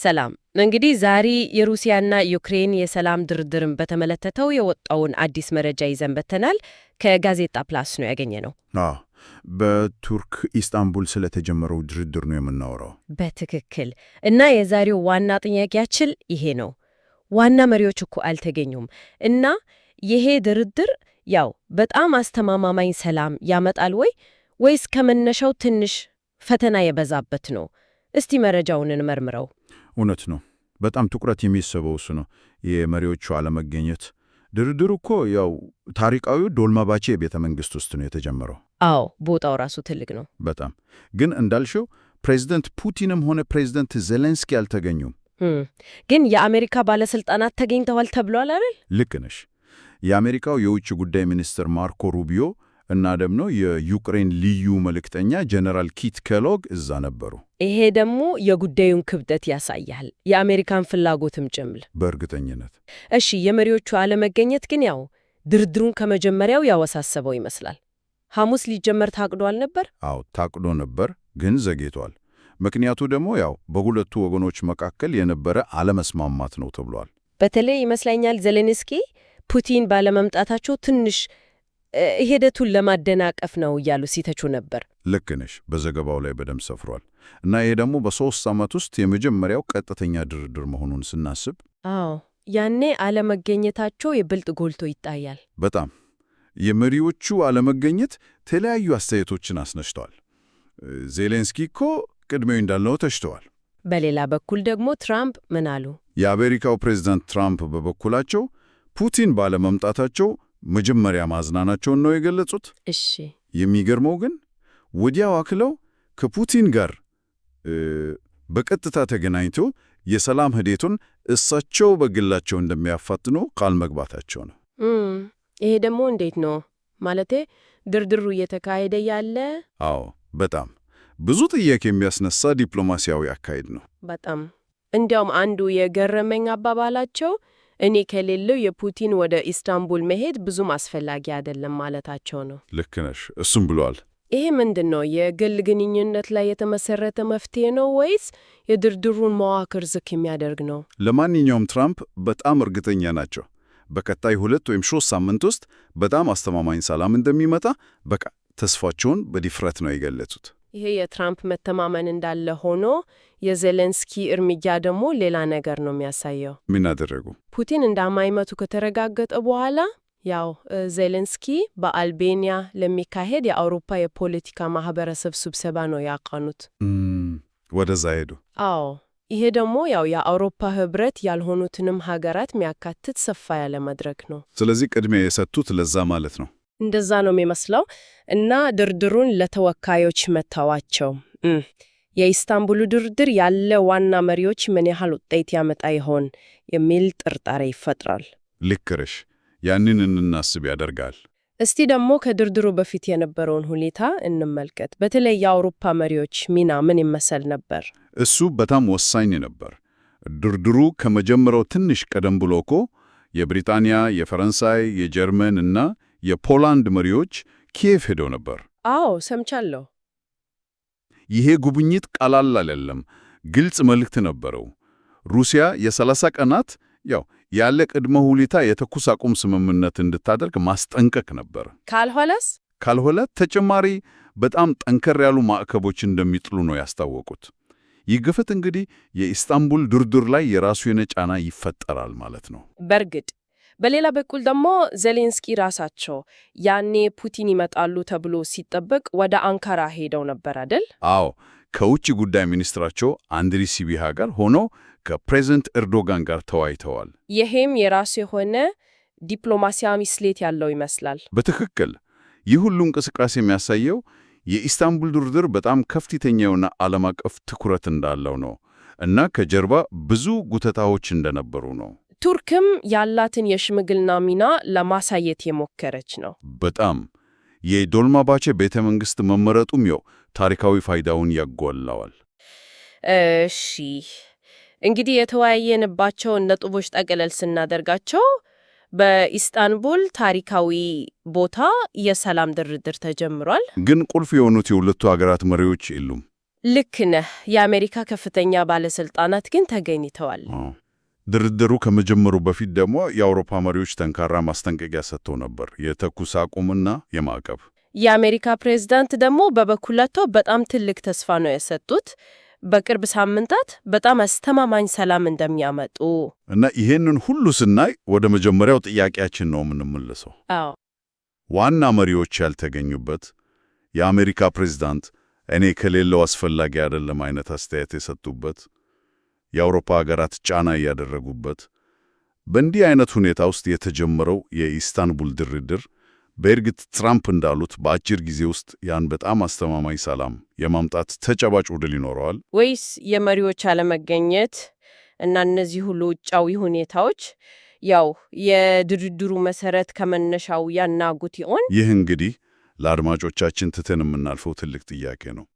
ሰላም። እንግዲህ ዛሬ የሩሲያና ዩክሬን የሰላም ድርድርን በተመለከተው የወጣውን አዲስ መረጃ ይዘን በተናል። ከጋዜጣ ፕላስ ነው ያገኘነው። በቱርክ ኢስታንቡል ስለተጀመረው ድርድር ነው የምናወራው። በትክክል። እና የዛሬው ዋና ጥያቄያችን ይሄ ነው። ዋና መሪዎች እኮ አልተገኙም እና ይሄ ድርድር በጣም አስተማማኝ ሰላም ያመጣል ወይስ ከመነሻው ትንሽ ፈተና የበዛበት ነው? እስቲ መረጃውን እንመርምረው። እውነት ነው። በጣም ትኩረት የሚስበው እሱ ነው፣ የመሪዎቹ አለመገኘት። ድርድሩ እኮ ታሪካዊው ዶልማባቼ ቤተ መንግስት ውስጥ ነው የተጀመረው። አዎ፣ ቦታው ራሱ ትልቅ ነው በጣም። ግን እንዳልሽው ፕሬዝደንት ፑቲንም ሆነ ፕሬዝደንት ዜሌንስኪ አልተገኙም። ግን የአሜሪካ ባለስልጣናት ተገኝተዋል ተብሏል አይደል? ልክ ነሽ። የአሜሪካው የውጭ ጉዳይ ሚኒስትር ማርኮ ሩቢዮ እና ደግሞ የዩክሬን ልዩ መልእክተኛ ጀነራል ኪት ኬሎግ እዛ ነበሩ። ይሄ ደግሞ የጉዳዩን ክብደት ያሳያል፣ የአሜሪካን ፍላጎትም ጭምር በእርግጠኝነት። እሺ፣ የመሪዎቹ አለመገኘት ግን ድርድሩን ከመጀመሪያው ያወሳሰበው ይመስላል። ሐሙስ ሊጀመር ታቅዷል ነበር? አዎ ታቅዶ ነበር፣ ግን ዘግይቷል። ምክንያቱ ደግሞ በሁለቱ ወገኖች መካከል የነበረ አለመስማማት ነው ተብሏል። በተለይ ይመስለኛል ዜሌንስኪ ፑቲን ባለመምጣታቸው ትንሽ ሂደቱን ለማደናቀፍ ነው እያሉ ሲተቹ ነበር። ልክ ነሽ፣ በዘገባው ላይ በደንብ ሰፍሯል። እና ይሄ ደግሞ በ3 ዓመት ውስጥ የመጀመሪያው ቀጥተኛ ድርድር መሆኑን ስናስብ፣ ያኔ አለመገኘታቸው ይበልጥ ጎልቶ ይታያል። በጣም የመሪዎቹ አለመገኘት የተለያዩ አስተያየቶችን አስነስተዋል። ዜሌንስኪ እኮ ቅድሜው እንዳልነው ተችተዋል። በሌላ በኩል ደግሞ ትራምፕ ምን አሉ? የአሜሪካው ፕሬዝዳንት ትራምፕ በበኩላቸው ፑቲን ባለመምጣታቸው መጀመሪያ ማዝናናቸውን ነው የገለጹት። እሺ፣ የሚገርመው ግን ወዲያው አክለው ከፑቲን ጋር በቀጥታ ተገናኝተው የሰላም ሂደቱን እሳቸው በግላቸው እንደሚያፋጥኑ ቃል መግባታቸው ነው። ይሄ ደግሞ እንዴት ነው ማለቴ? ድርድሩ እየተካሄደ ያለ? አዎ፣ በጣም ብዙ ጥያቄ የሚያስነሳ ዲፕሎማሲያዊ አካሄድ ነው። በጣም እንዲያውም አንዱ የገረመኝ አባባላቸው እኔ ከሌለው የፑቲን ወደ ኢስታንቡል መሄድ ብዙም አስፈላጊ አይደለም ማለታቸው ነው። ልክ ነሽ፣ እሱም ብለዋል። ይሄ ምንድን ነው? የግል ግንኙነት ላይ የተመሰረተ መፍትሄ ነው ወይስ የድርድሩን መዋቅር ዝቅ የሚያደርግ ነው? ለማንኛውም ትራምፕ በጣም እርግጠኛ ናቸው። በቀጣይ 2 ወይም 3 ሳምንት ውስጥ በጣም አስተማማኝ ሰላም እንደሚመጣ ተስፋቸውን በድፍረት ነው የገለጹት። ይሄ የትራምፕ መተማመን እንዳለ ሆኖ የዜሌንስኪ እርምጃ ደግሞ ሌላ ነገር ነው የሚያሳየው። ምን አደረጉ? ፑቲን እንደማይመቱ ከተረጋገጠ በኋላ ዜሌንስኪ በአልቤኒያ ለሚካሄድ የአውሮፓ የፖለቲካ ማህበረሰብ ስብሰባ ነው ያቀኑት። ወደዛ ሄዱ? አዎ። ይሄ ደግሞ የአውሮፓ ህብረት ያልሆኑትንም ሀገራት የሚያካትት ሰፋ ያለ መድረክ ነው። ስለዚህ ቅድሚያ የሰጡት ለዛ ማለት ነው። እንደዛ ነው የሚመስለው። እና ድርድሩን ለተወካዮች መተዋቸው የኢስታንቡሉ ድርድር ያለ ዋና መሪዎች ምን ያህል ውጤት ያመጣ ይሆን የሚል ጥርጣሬ ይፈጥራል። ልክ ነሽ፣ ያንን እንናስብ ያደርጋል። እስቲ ደግሞ ከድርድሩ በፊት የነበረውን ሁኔታ እንመልከት። በተለይ የአውሮፓ መሪዎች ሚና ምን ይመስል ነበር? እሱ በጣም ወሳኝ ነበር። ድርድሩ ከመጀመሪያው ትንሽ ቀደም ብሎ እኮ የብሪታንያ፣ የፈረንሳይ፣ የጀርመን እና የፖላንድ መሪዎች ኪየቭ ሄደው ነበር። አዎ ሰምቻለሁ። ይሄ ጉብኝት ቀላል አይደለም፣ ግልጽ መልእክት ነበረው። ሩሲያ የ30 ቀናት ያለ ቅድመ ሁኔታ የተኩስ አቁም ስምምነት እንድታደርግ ማስጠንቀቅ ነበር። ካልሆነ ተጨማሪ በጣም ጠንከር ያሉ ማዕቀቦች እንደሚጥሉ ነው ያስታወቁት። ይህ ግፍት እንግዲህ የኢስታንቡል ድርድር ላይ የራሱ የሆነ ጫና ይፈጠራል ማለት ነው። በእርግጥ በሌላ በኩል ደግሞ ዜሌንስኪ ራሳቸው ያኔ ፑቲን ይመጣሉ ተብሎ ሲጠበቅ ወደ አንካራ ሄደው ነበር አይደል? አዎ፣ ከውጭ ጉዳይ ሚኒስትራቸው አንድሪ ሲቢሃ ጋር ሆነው ከፕሬዝደንት ኤርዶጋን ጋር ተወያይተዋል። ይሄም የራሱ የሆነ ዲፕሎማሲያዊ ስሌት ያለው ይመስላል። በትክክል። ይህ ሁሉ እንቅስቃሴ የሚያሳየው የኢስታንቡል ድርድር በጣም ከፍተኛውና ዓለም አቀፍ ትኩረት እንዳለው ነው እና ከጀርባ ብዙ ጉተታዎች እንደነበሩ ነው። ቱርክም ያላትን የሽምግልና ሚና ለማሳየት የሞከረች ነው። በጣም የዶልማባቼ ቤተ መንግስት መመረጡም ታሪካዊ ፋይዳውን ያጎላዋል። እሺ፣ እንግዲህ የተወያየንባቸውን ነጥቦች ጠቅለል ስናደርጋቸው በኢስታንቡል ታሪካዊ ቦታ የሰላም ድርድር ተጀምሯል። ግን ቁልፍ የሆኑት የሁለቱ ሀገራት መሪዎች የሉም። ልክ ነህ። የአሜሪካ ከፍተኛ ባለስልጣናት ግን ተገኝተዋል። ድርድሩ ከመጀመሩ በፊት ደግሞ የአውሮፓ መሪዎች ጠንካራ ማስጠንቀቂያ ሰጥተው ነበር፣ የተኩስ አቁምና የማዕቀብ። የአሜሪካ ፕሬዝዳንት ደግሞ በበኩላቸው በጣም ትልቅ ተስፋ ነው የሰጡት። በቅርብ ሳምንታት በጣም አስተማማኝ ሰላም እንደሚያመጡ እና ይሄንን ሁሉ ስናይ ወደ መጀመሪያው ጥያቄያችን ነው የምንመለሰው። አዎ፣ ዋና መሪዎች ያልተገኙበት፣ የአሜሪካ ፕሬዝዳንት እኔ ከሌለው አስፈላጊ አይደለም አይነት አስተያየት የሰጡበት፣ የአውሮፓ ሀገራት ጫና እያደረጉበት፣ በእንዲህ አይነት ሁኔታ ውስጥ የተጀመረው የኢስታንቡል ድርድር በእርግጥ ትራምፕ እንዳሉት በአጭር ጊዜ ውስጥ ያን በጣም አስተማማኝ ሰላም የማምጣት ተጨባጭ ዕድል ይኖረዋል ወይስ የመሪዎች አለመገኘት እና እነዚህ ሁሉ ውጫዊ ሁኔታዎች ያው የድርድሩ መሰረት ከመነሻው ያናጉት ይሆን? ይህ እንግዲህ ለአድማጮቻችን ትተን የምናልፈው ትልቅ ጥያቄ ነው።